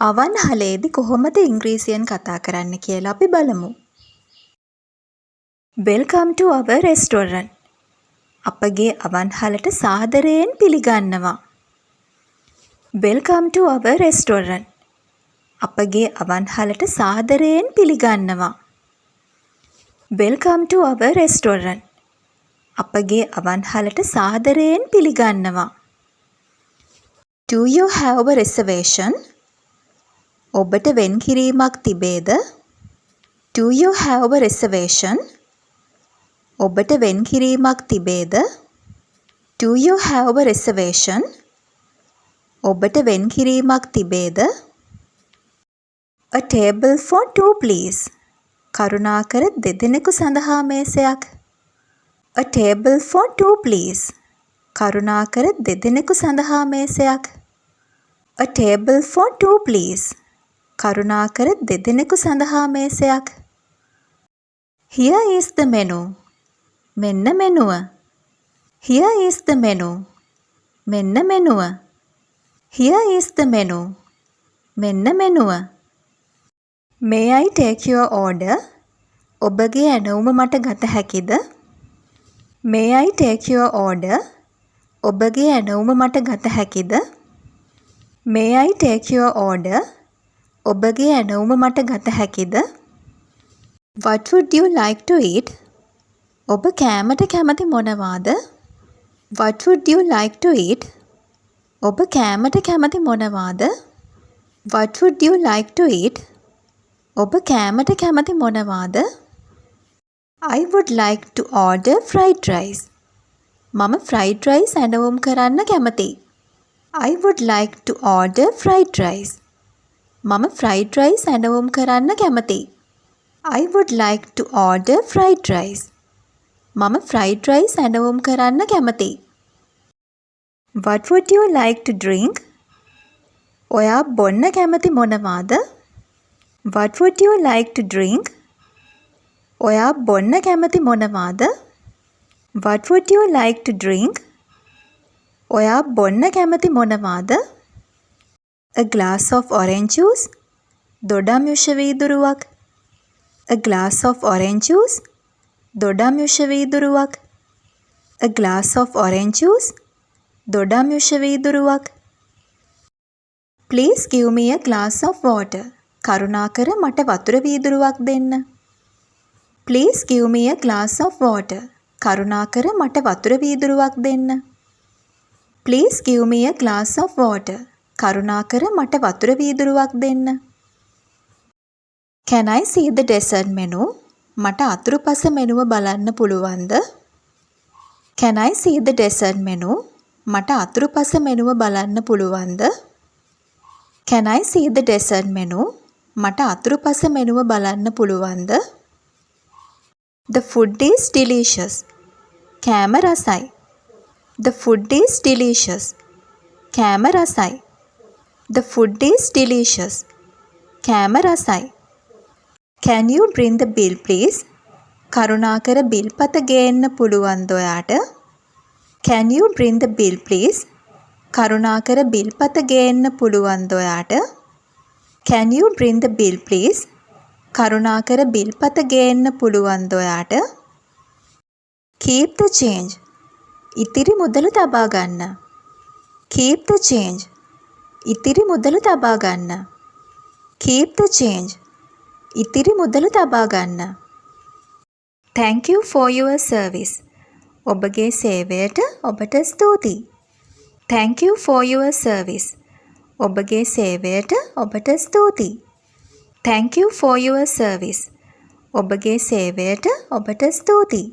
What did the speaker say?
අවන්හලේදී කොහොමද ඉංග්‍රීසියෙන් කතා කරන්න කියලා අපි බලමු. Welcome to our restaurant. අපගේ අවන්හලට සාදරයෙන් පිළිගන්නවා. Welcome to our restaurant. අපගේ අවන්හලට සාදරයෙන් පිළිගන්නවා. Welcome to our restaurant. අපගේ අවන්හලට සාදරයෙන් පිළිගන්නවා. Do you have a reservation? ඔබට වෙන්කිරීමක් තිබේද? Do you have a reservation? ඔබට වෙන්කිරීමක් තිබේද? Do you have a reservation? ඔබට වෙන්කිරීමක් තිබේද? A table for two please. කරුණාකර දෙදෙනෙකු සඳහා මේසයක්. A table for two please. කරුණාකර දෙදෙනෙකු සඳහා මේසයක්. A table for two please. කරුණාකර දෙදෙනෙකු සඳහා මේසයක්. Here is the menu. මෙන්න මෙනුව. Here is the menu. මෙන්න මෙනුව. Here is the menu. මෙන්න මෙනුව. May I take your order? ඔබගේ ඇණවුම මට ගත හැකිද? May I take your order? ඔබගේ ඇණවුම මට ගත හැකිද? May I take your order? ඔබගේ ඇණවුම මට ගත හැකිද? What would you like to eat? ඔබ කෑමට කැමති මොනවාද? What would you like to eat? ඔබ කෑමට කැමති මොනවාද? What would you like to eat? ඔබ කෑමට කැමති මොනවාද? I would like to order fried rice. මම fried rice ඇණවුම් කරන්න කැමතියි. I would like to order fried rice. මම fried rice ඇණවුම් කරන්න කැමතියි. I would like to order fried rice. මම fried rice ඇණවුම් කරන්න කැමතියි. What would you like to drink? ඔයා බොන්න කැමති මොනවාද? What would you like to drink? ඔයා බොන්න කැමති මොනවාද? What would you like to drink? ඔයා බොන්න කැමති මොනවාද? A glass of orange juice. දොඩම් යුෂ වීදුරුවක්. A glass of orange juice. දොඩම් යුෂ වීදුරුවක්. A glass of orange juice. දොඩම් යුෂ වීදුරුවක්. Please give me a glass of water. කරුණාකර මට වතුර වීදුරුවක් දෙන්න. Please give me a glass of water. කරුණාකර මට වතුර වීදුරුවක් දෙන්න. Please give me a glass of water. කරුණාකර මට වතුර වීදුරුවක් දෙන්න. Can I see the dessert menu? මට අතුරුපස මෙනුව බලන්න පුළුවන්ද? Can I see the dessert menu? මට අතුරුපස මෙනුව බලන්න පුළුවන්ද? Can I see the dessert menu? මට අතුරුපස මෙනුව බලන්න පුළුවන්ද? The food is delicious. කෑම රසයි. The food is delicious. කෑම රසයි. The food is delicious. කෑම රසයි. Can you bring the bill please? කරුණාකර බිල් පත ගේන්න පුළුවන්ද ඔයාට? Can you bring the bill please? කරුණාකර බිල් පත ගේන්න පුළුවන්ද ඔයාට? Can you bring the bill please? කරුණාකර බිල් පත ගේන්න පුළුවන්ද ඔයාට? Keep the change. ඉතිරි මුදල තබා ගන්න. Keep the change. ඉතිරි මුදල තබා ගන්න. Keep the change. ඉතිරි මුදල තබා ගන්න. Thank you for your service. ඔබගේ සේවයට ඔබට ස්තුතියි. Thank you for your service. ඔබගේ සේවයට ඔබට ස්තුතියි. Thank you for your service. ඔබගේ සේවයට ඔබට ස්තුතියි.